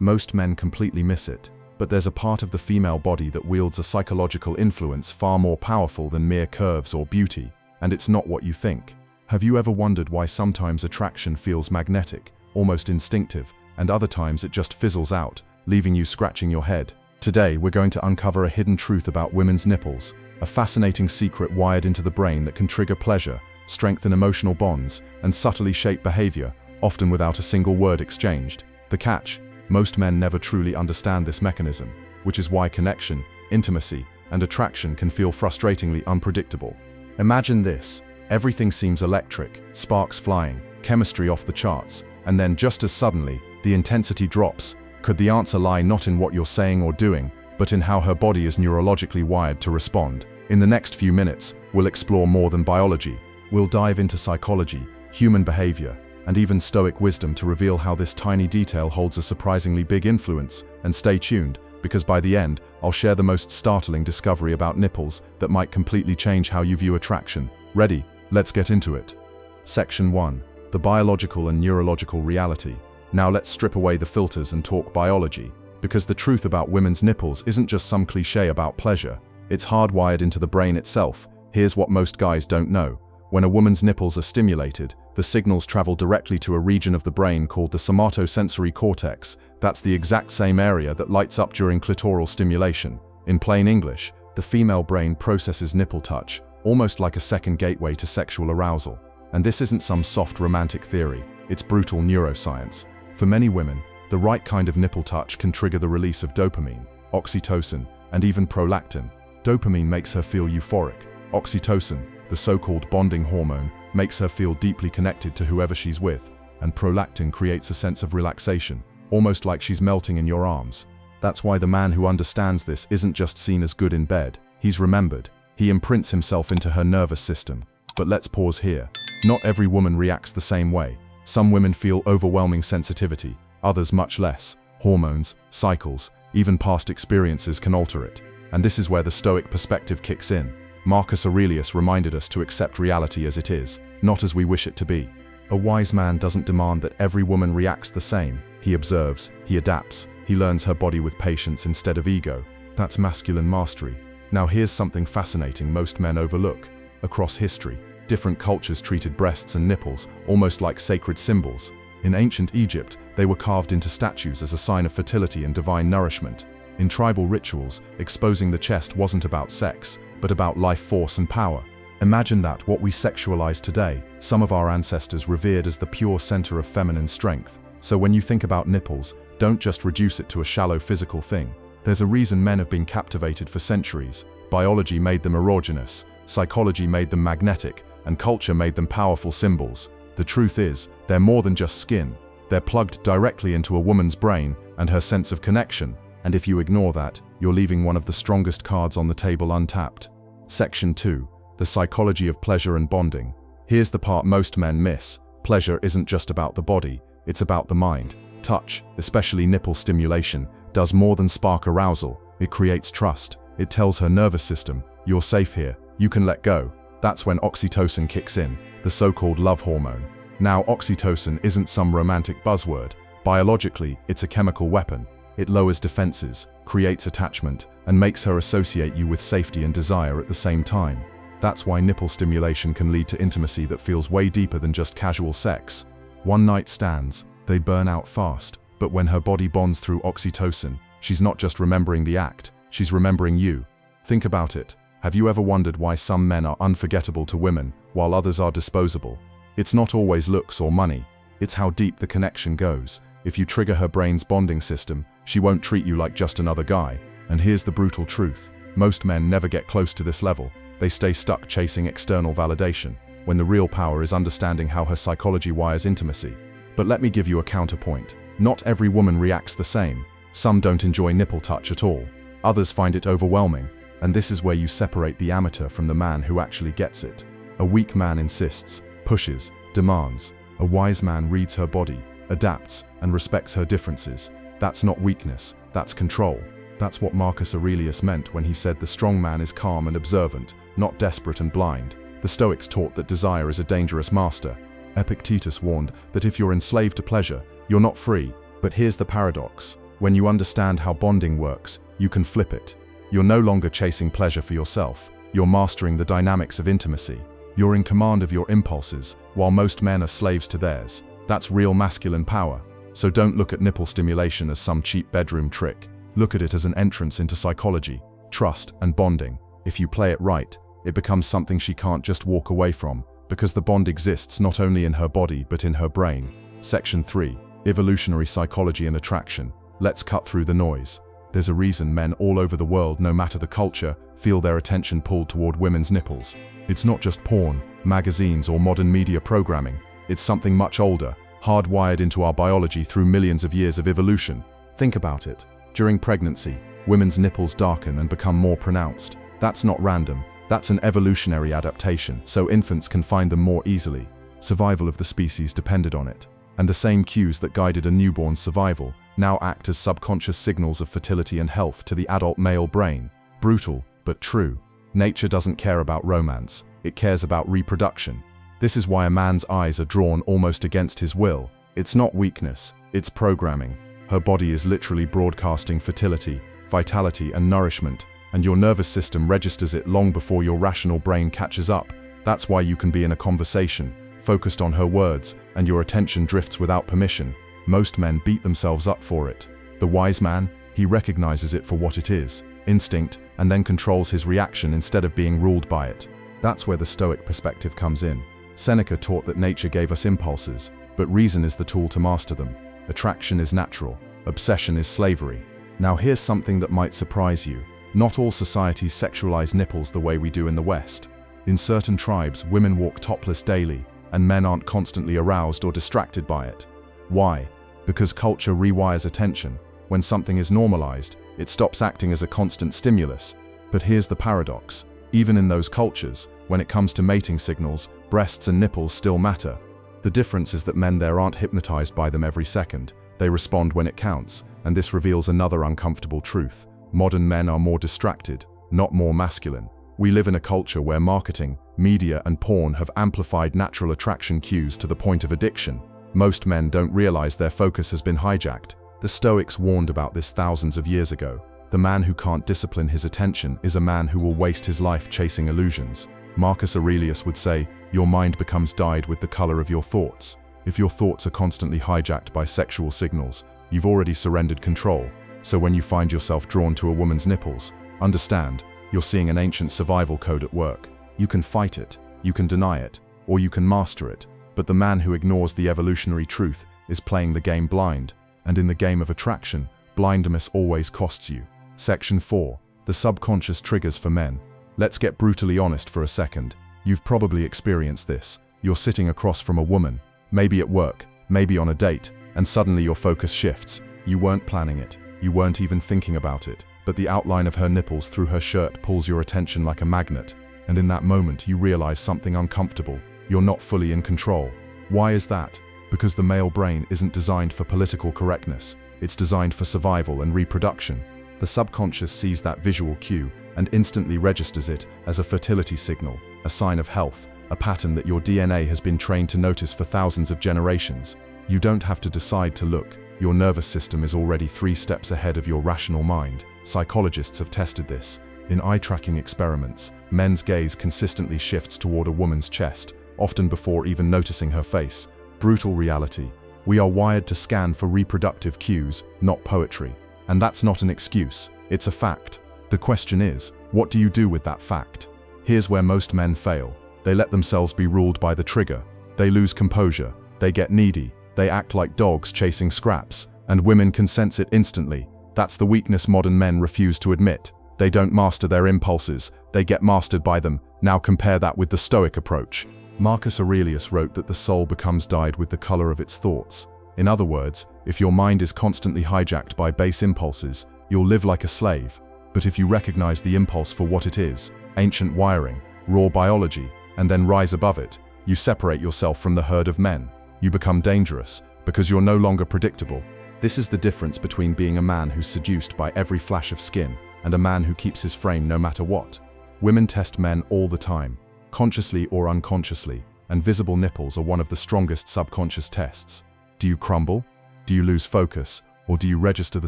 Most men completely miss it. But there's a part of the female body that wields a psychological influence far more powerful than mere curves or beauty, and it's not what you think. Have you ever wondered why sometimes attraction feels magnetic, almost instinctive, and other times it just fizzles out, leaving you scratching your head? Today, we're going to uncover a hidden truth about women's nipples, a fascinating secret wired into the brain that can trigger pleasure, strengthen emotional bonds, and subtly shape behavior, often without a single word exchanged. The catch: most men never truly understand this mechanism, which is why connection, intimacy, and attraction can feel frustratingly unpredictable. Imagine this: everything seems electric, sparks flying, chemistry off the charts, and then just as suddenly, the intensity drops. Could the answer lie not in what you're saying or doing, but in how her body is neurologically wired to respond? In the next few minutes, we'll explore more than biology. We'll dive into psychology, human behavior, and even Stoic wisdom to reveal how this tiny detail holds a surprisingly big influence. And stay tuned, because by the end, I'll share the most startling discovery about nipples that might completely change how you view attraction. Ready? Let's get into it. Section 1. The biological and neurological reality. Now let's strip away the filters and talk biology, because the truth about women's nipples isn't just some cliché about pleasure. It's hardwired into the brain itself. Here's what most guys don't know. When a woman's nipples are stimulated, the signals travel directly to a region of the brain called the somatosensory cortex. That's the exact same area that lights up during clitoral stimulation. In plain English, the female brain processes nipple touch, almost like a second gateway to sexual arousal. And this isn't some soft romantic theory, it's brutal neuroscience. For many women, the right kind of nipple touch can trigger the release of dopamine, oxytocin, and even prolactin. Dopamine makes her feel euphoric. Oxytocin, the so-called bonding hormone, makes her feel deeply connected to whoever she's with, and prolactin creates a sense of relaxation, almost like she's melting in your arms. That's why the man who understands this isn't just seen as good in bed, he's remembered. He imprints himself into her nervous system. But let's pause here. Not every woman reacts the same way. Some women feel overwhelming sensitivity, others much less. Hormones, cycles, even past experiences can alter it. And this is where the Stoic perspective kicks in. Marcus Aurelius reminded us to accept reality as it is, not as we wish it to be. A wise man doesn't demand that every woman reacts the same. He observes, he adapts, he learns her body with patience instead of ego. That's masculine mastery. Now here's something fascinating most men overlook. Across history, different cultures treated breasts and nipples almost like sacred symbols. In ancient Egypt, they were carved into statues as a sign of fertility and divine nourishment. In tribal rituals, exposing the chest wasn't about sex, but about life force and power. Imagine that, what we sexualize today, some of our ancestors revered as the pure center of feminine strength. So when you think about nipples, don't just reduce it to a shallow physical thing. There's a reason men have been captivated for centuries. Biology made them erogenous, psychology made them magnetic, and culture made them powerful symbols. The truth is, they're more than just skin. They're plugged directly into a woman's brain and her sense of connection. And if you ignore that, you're leaving one of the strongest cards on the table untapped. Section 2. The psychology of pleasure and bonding. Here's the part most men miss. Pleasure isn't just about the body, it's about the mind. Touch, especially nipple stimulation, does more than spark arousal. It creates trust. It tells her nervous system, you're safe here, you can let go. That's when oxytocin kicks in, the so-called love hormone. Now, oxytocin isn't some romantic buzzword. Biologically, it's a chemical weapon. It lowers defenses, creates attachment, and makes her associate you with safety and desire at the same time. That's why nipple stimulation can lead to intimacy that feels way deeper than just casual sex. One-night stands, they burn out fast, but when her body bonds through oxytocin, she's not just remembering the act, she's remembering you. Think about it. Have you ever wondered why some men are unforgettable to women, while others are disposable? It's not always looks or money. It's how deep the connection goes. If you trigger her brain's bonding system, she won't treat you like just another guy. And here's the brutal truth. Most men never get close to this level. They stay stuck chasing external validation, when the real power is understanding how her psychology wires intimacy. But let me give you a counterpoint. Not every woman reacts the same. Some don't enjoy nipple touch at all. Others find it overwhelming. And this is where you separate the amateur from the man who actually gets it. A weak man insists, pushes, demands. A wise man reads her body, adapts, and respects her differences. That's not weakness, that's control. That's what Marcus Aurelius meant when he said the strong man is calm and observant, not desperate and blind. The Stoics taught that desire is a dangerous master. Epictetus warned that if you're enslaved to pleasure, you're not free. But here's the paradox. When you understand how bonding works, you can flip it. You're no longer chasing pleasure for yourself. You're mastering the dynamics of intimacy. You're in command of your impulses, while most men are slaves to theirs. That's real masculine power. So don't look at nipple stimulation as some cheap bedroom trick. Look at it as an entrance into psychology, trust, and bonding. If you play it right, it becomes something she can't just walk away from, because the bond exists not only in her body but in her brain. Section 3. Evolutionary Psychology and Attraction. Let's cut through the noise. There's a reason men all over the world, no matter the culture, feel their attention pulled toward women's nipples. It's not just porn, magazines, or modern media programming. It's something much older, hardwired into our biology through millions of years of evolution. Think about it. During pregnancy, women's nipples darken and become more pronounced. That's not random. That's an evolutionary adaptation, so infants can find them more easily. Survival of the species depended on it. And the same cues that guided a newborn's survival now act as subconscious signals of fertility and health to the adult male brain. Brutal, but true. Nature doesn't care about romance. It cares about reproduction. This is why a man's eyes are drawn almost against his will. It's not weakness, it's programming. Her body is literally broadcasting fertility, vitality, and nourishment, and your nervous system registers it long before your rational brain catches up. That's why you can be in a conversation, focused on her words, and your attention drifts without permission. Most men beat themselves up for it. The wise man, he recognizes it for what it is, instinct, and then controls his reaction instead of being ruled by it. That's where the Stoic perspective comes in. Seneca taught that nature gave us impulses, but reason is the tool to master them. Attraction is natural, obsession is slavery. Now here's something that might surprise you. Not all societies sexualize nipples the way we do in the West. In certain tribes, women walk topless daily, and men aren't constantly aroused or distracted by it. Why? Because culture rewires attention. When something is normalized, it stops acting as a constant stimulus. But here's the paradox. Even in those cultures, when it comes to mating signals, breasts and nipples still matter. The difference is that men there aren't hypnotized by them every second. They respond when it counts, and this reveals another uncomfortable truth. Modern men are more distracted, not more masculine. We live in a culture where marketing, media, and porn have amplified natural attraction cues to the point of addiction. Most men don't realize their focus has been hijacked. The Stoics warned about this thousands of years ago. The man who can't discipline his attention is a man who will waste his life chasing illusions. Marcus Aurelius would say, "Your mind becomes dyed with the color of your thoughts." If your thoughts are constantly hijacked by sexual signals, you've already surrendered control. So when you find yourself drawn to a woman's nipples, understand, you're seeing an ancient survival code at work. You can fight it, you can deny it, or you can master it, but the man who ignores the evolutionary truth is playing the game blind, and in the game of attraction, blindness always costs you. Section 4. The subconscious triggers for men. Let's get brutally honest for a second. You've probably experienced this. You're sitting across from a woman, maybe at work, maybe on a date, and suddenly your focus shifts. You weren't planning it. You weren't even thinking about it, but the outline of her nipples through her shirt pulls your attention like a magnet, and in that moment you realize something uncomfortable. You're not fully in control. Why is that? Because the male brain isn't designed for political correctness. It's designed for survival and reproduction. The subconscious sees that visual cue and instantly registers it as a fertility signal, a sign of health, a pattern that your DNA has been trained to notice for thousands of generations. You don't have to decide to look. Your nervous system is already 3 steps ahead of your rational mind. Psychologists have tested this. In eye-tracking experiments, men's gaze consistently shifts toward a woman's chest, often before even noticing her face. Brutal reality. We are wired to scan for reproductive cues, not poetry. And that's not an excuse, it's a fact. The question is, what do you do with that fact? Here's where most men fail. They let themselves be ruled by the trigger. They lose composure. They get needy. They act like dogs chasing scraps, and women can sense it instantly. That's the weakness modern men refuse to admit. They don't master their impulses, they get mastered by them. Now compare that with the Stoic approach. Marcus Aurelius wrote that the soul becomes dyed with the color of its thoughts. In other words, if your mind is constantly hijacked by base impulses, you'll live like a slave. But if you recognize the impulse for what it is, ancient wiring, raw biology, and then rise above it, you separate yourself from the herd of men. You become dangerous, because you're no longer predictable. This is the difference between being a man who's seduced by every flash of skin and a man who keeps his frame no matter what. Women test men all the time, consciously or unconsciously, and visible nipples are one of the strongest subconscious tests. Do you crumble? Do you lose focus? Or do you register the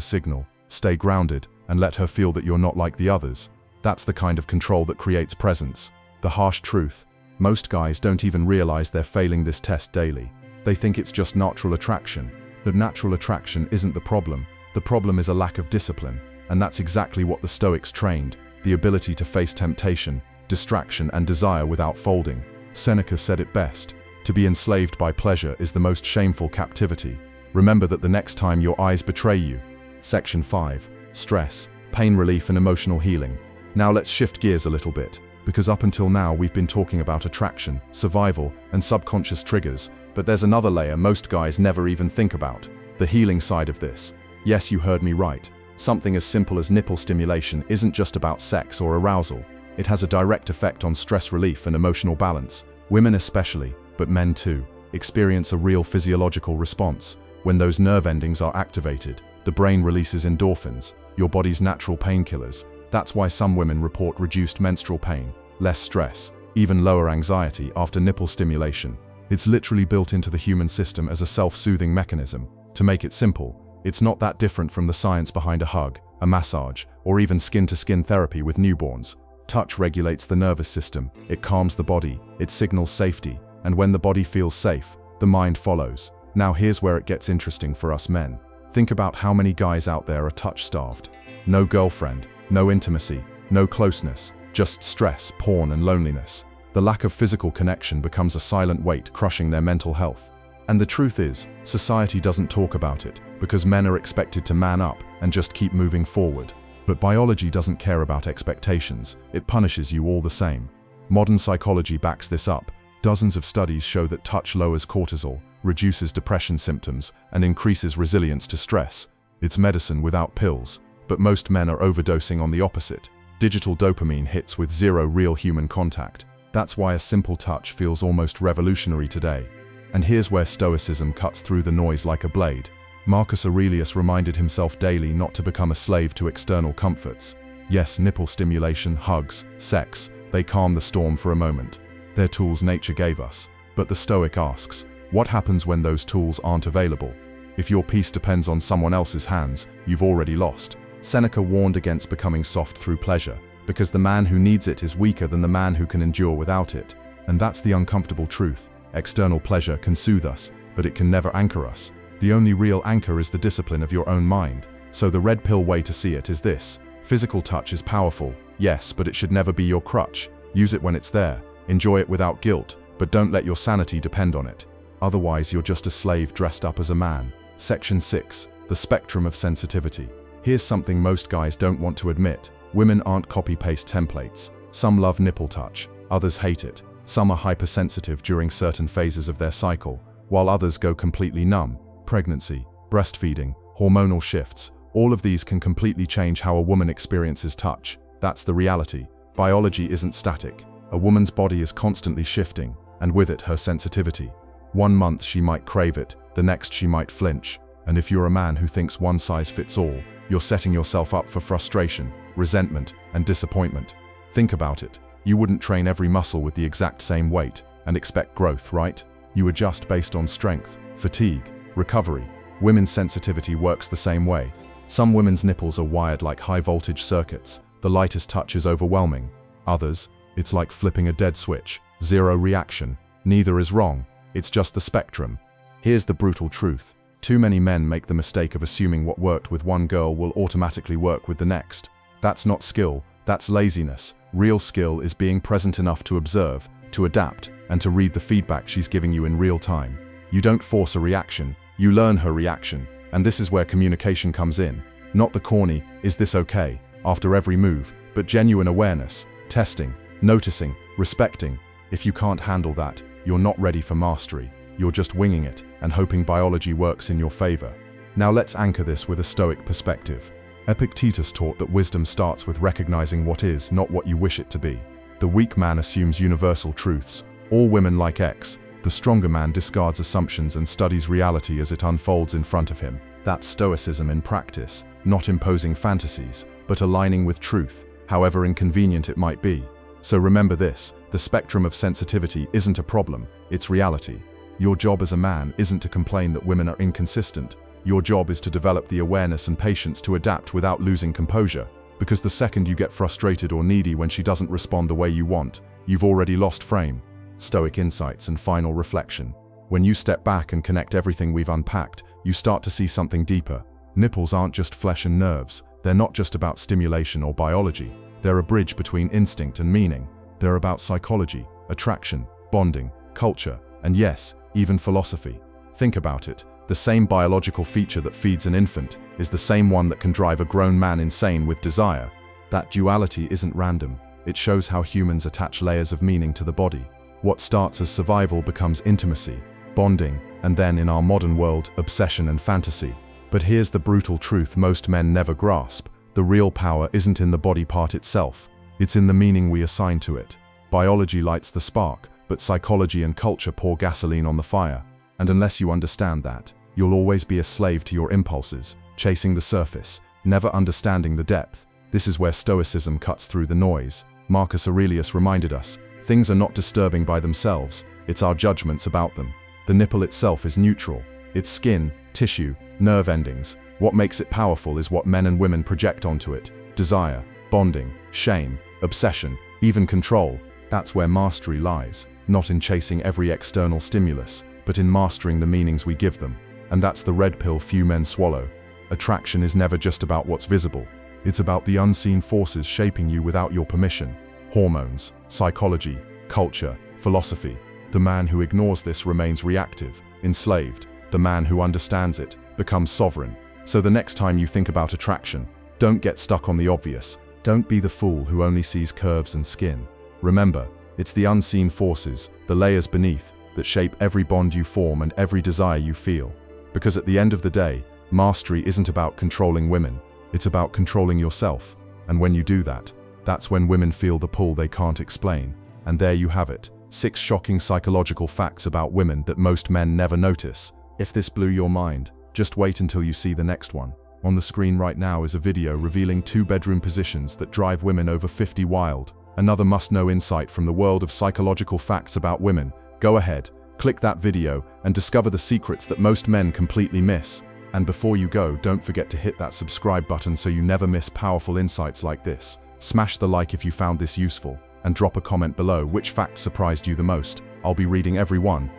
signal, stay grounded, and let her feel that you're not like the others? That's the kind of control that creates presence. The harsh truth: most guys don't even realize they're failing this test daily. They think it's just natural attraction. But natural attraction isn't the problem. The problem is a lack of discipline, and that's exactly what the Stoics trained: the ability to face temptation, distraction, and desire without folding. Seneca said it best: to be enslaved by pleasure is the most shameful captivity. Remember that the next time your eyes betray you. Section 5. Stress, pain relief, and emotional healing. Now let's shift gears a little bit, because up until now we've been talking about attraction, survival, and subconscious triggers, but there's another layer most guys never even think about: the healing side of this. Yes, you heard me right. Something as simple as nipple stimulation isn't just about sex or arousal. It has a direct effect on stress relief and emotional balance. Women especially, but men too, experience a real physiological response. When those nerve endings are activated, the brain releases endorphins, your body's natural painkillers. That's why some women report reduced menstrual pain, less stress, even lower anxiety after nipple stimulation. It's literally built into the human system as a self-soothing mechanism. To make it simple, it's not that different from the science behind a hug, a massage, or even skin-to-skin therapy with newborns. Touch regulates the nervous system, it calms the body, it signals safety, and when the body feels safe, the mind follows. Now here's where it gets interesting for us men. Think about how many guys out there are touch-starved. No girlfriend, no intimacy, no closeness, just stress, porn, and loneliness. The lack of physical connection becomes a silent weight crushing their mental health. And the truth is, society doesn't talk about it, because men are expected to man up and just keep moving forward. But biology doesn't care about expectations, it punishes you all the same. Modern psychology backs this up. Dozens of studies show that touch lowers cortisol, reduces depression symptoms, and increases resilience to stress. It's medicine without pills, but most men are overdosing on the opposite. Digital dopamine hits with zero real human contact. That's why a simple touch feels almost revolutionary today. And here's where Stoicism cuts through the noise like a blade. Marcus Aurelius reminded himself daily not to become a slave to external comforts. Yes, nipple stimulation, hugs, sex, they calm the storm for a moment. They're tools nature gave us. But the Stoic asks, what happens when those tools aren't available? If your peace depends on someone else's hands, you've already lost. Seneca warned against becoming soft through pleasure, because the man who needs it is weaker than the man who can endure without it. And that's the uncomfortable truth. External pleasure can soothe us, but it can never anchor us. The only real anchor is the discipline of your own mind. So the red pill way to see it is this: physical touch is powerful, yes, but it should never be your crutch. Use it when it's there, enjoy it without guilt, but don't let your sanity depend on it. Otherwise, you're just a slave dressed up as a man. Section 6. The spectrum of sensitivity. Here's something most guys don't want to admit. Women aren't copy-paste templates. Some love nipple touch, others hate it. Some are hypersensitive during certain phases of their cycle, while others go completely numb. Pregnancy, breastfeeding, hormonal shifts, all of these can completely change how a woman experiences touch. That's the reality. Biology isn't static. A woman's body is constantly shifting, and with it her sensitivity. 1 month she might crave it, the next she might flinch. And if you're a man who thinks one size fits all, you're setting yourself up for frustration, resentment, and disappointment. Think about it. You wouldn't train every muscle with the exact same weight and expect growth, right? You adjust based on strength, fatigue, recovery. Women's sensitivity works the same way. Some women's nipples are wired like high-voltage circuits. The lightest touch is overwhelming. Others, it's like flipping a dead switch. Zero reaction. Neither is wrong. It's just the spectrum. Here's the brutal truth. Too many men make the mistake of assuming what worked with one girl will automatically work with the next. That's not skill, that's laziness. Real skill is being present enough to observe, to adapt, and to read the feedback she's giving you in real time. You don't force a reaction, you learn her reaction, and this is where communication comes in. Not the corny, "Is this okay?" after every move, but genuine awareness, testing, noticing, respecting. If you can't handle that, you're not ready for mastery. You're just winging it and hoping biology works in your favor. Now let's anchor this with a Stoic perspective. Epictetus taught that wisdom starts with recognizing what is, not what you wish it to be. The weak man assumes universal truths. All women like X. The stronger man discards assumptions and studies reality as it unfolds in front of him. That's Stoicism in practice, not imposing fantasies, but aligning with truth, however inconvenient it might be. So remember this, the spectrum of sensitivity isn't a problem, it's reality. Your job as a man isn't to complain that women are inconsistent, Your job is to develop the awareness and patience to adapt without losing composure, because the second you get frustrated or needy when she doesn't respond the way you want, you've already lost frame. Stoic insights and final reflection. When you step back and connect everything we've unpacked, you start to see something deeper. Nipples aren't just flesh and nerves. They're not just about stimulation or biology. They're a bridge between instinct and meaning. They're about psychology, attraction, bonding, culture, and yes, even philosophy. Think about it. The same biological feature that feeds an infant is the same one that can drive a grown man insane with desire. That duality isn't random. It shows how humans attach layers of meaning to the body. What starts as survival becomes intimacy, bonding, and then, in our modern world, obsession and fantasy. But here's the brutal truth most men never grasp. The real power isn't in the body part itself. It's in the meaning we assign to it. Biology lights the spark, but psychology and culture pour gasoline on the fire. And unless you understand that, you'll always be a slave to your impulses, chasing the surface, never understanding the depth. This is where Stoicism cuts through the noise. Marcus Aurelius reminded us, things are not disturbing by themselves, it's our judgments about them. The nipple itself is neutral. It's skin, tissue, nerve endings. What makes it powerful is what men and women project onto it. Desire, bonding, shame, obsession, even control. That's where mastery lies, not in chasing every external stimulus, but in mastering the meanings we give them. And that's the red pill few men swallow. Attraction is never just about what's visible. It's about the unseen forces shaping you without your permission. Hormones, psychology, culture, philosophy. The man who ignores this remains reactive, enslaved. The man who understands it becomes sovereign. So the next time you think about attraction, don't get stuck on the obvious. Don't be the fool who only sees curves and skin. Remember, it's the unseen forces, the layers beneath, that shape every bond you form and every desire you feel. Because at the end of the day, mastery isn't about controlling women, it's about controlling yourself. And when you do that, that's when women feel the pull they can't explain. And there you have it, 6 shocking psychological facts about women that most men never notice. If this blew your mind, just wait until you see the next one. On the screen right now is a video revealing 2 bedroom positions that drive women over 50 wild. Another must-know insight from the world of psychological facts about women. Go ahead, click that video and discover the secrets that most men completely miss. And before you go, don't forget to hit that subscribe button so you never miss powerful insights like this. Smash the like if you found this useful, and drop a comment below which fact surprised you the most. I'll be reading every one.